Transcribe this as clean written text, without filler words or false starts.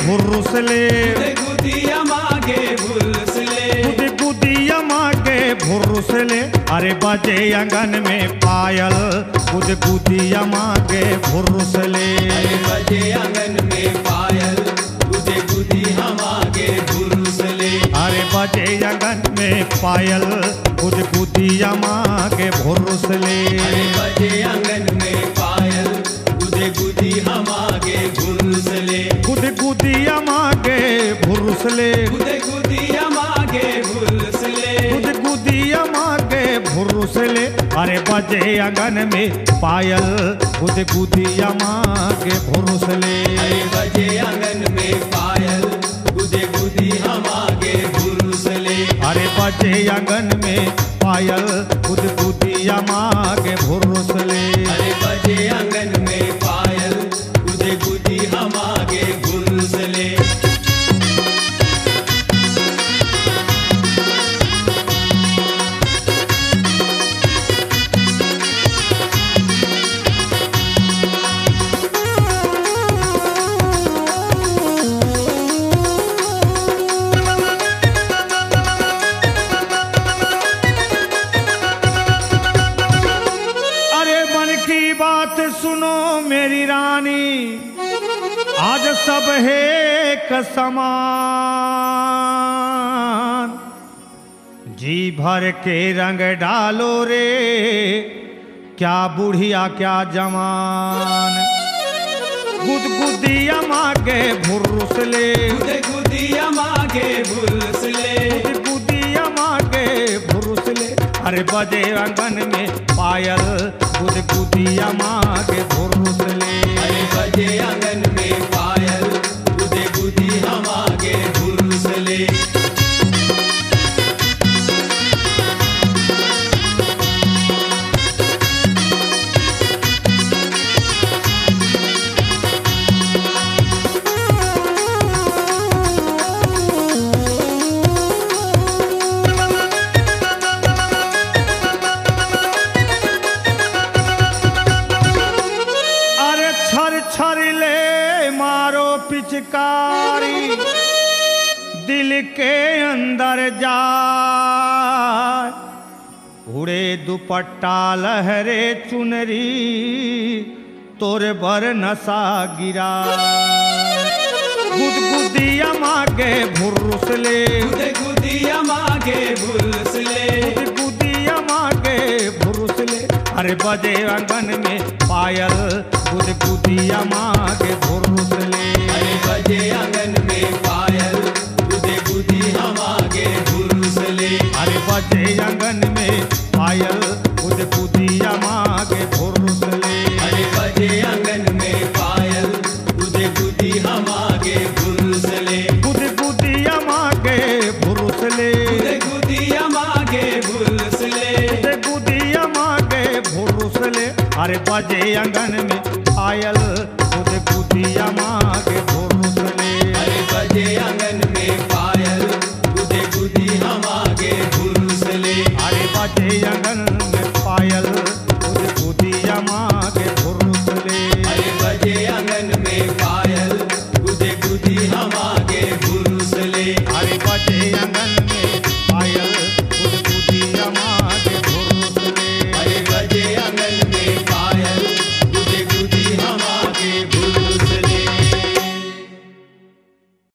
भुरुसले गुदिया मागे भुरुसले गुदिया मागे भुरुसले अरे बजे आंगन में पायल गुदिया मागे भुरुसले बजे आंगन में पायल गुदिया मागे भुरुसले अरे बजे आंगन में पायल गुदिया मागे भुरुसले बजे आंगन में पायल गुदिया मागे भुरुसले गुदिया मागे भुरुसले गुदिया मागे भुरुसले गुदिया मागे भुरुसले अरे बजे आंगन में पायल गुदिया मागे भुरुसले बजे आंगन में पायल गुदिया मागे भुरुसले अरे बजे आंगन में पायल गुदिया मागे भुरुसले बजे आंगन में पायल गुदिया मागे भुरुसले बात सुनो मेरी रानी आज सब है एक समान जी भर के रंग डालो रे क्या बुढ़िया क्या जवान गुदिया मागे भुरुसले गुदिया मागे भुरुसले गुदिया मागे भुरुसले अरे बजे आंगन में पायल गुदिया मागे भुरुसले बजे आंगन में पायल गुदिया मागे भुरुसले पिचकारी दिल के अंदर जाए उड़े दुपट्टा लहरे चुनरी तोरे बर नशा गिरा गुदिया मागे भुरुसले गुदिया मागे भुरुसले गुदिया मागे भुरुसले अरे बजे आंगन में पायल गुदिया मागे भुरुसले बजे आंगन में पायल गुदिया मागे भुरुसले अरे बजे आंगन में पायल गुदिया मागे भुरुसले बजे आंगन में पायल गुदिया मागे भुरुसले गुदिया मागे भुरुसले गुदिया मागे भुरुसले गुदिया मागे भुरुसले अरे बजे आंगन में पायल गुदिया मागे भुरुसले बजे आंगन में पायल गुदिया मागे भुरुसले अरे बजे आंगन में पायल गुदिया मागे भुरुसले बजे आंगन में पायल गुदिया मागे भुरुसले अरे बजे आंगन में पायल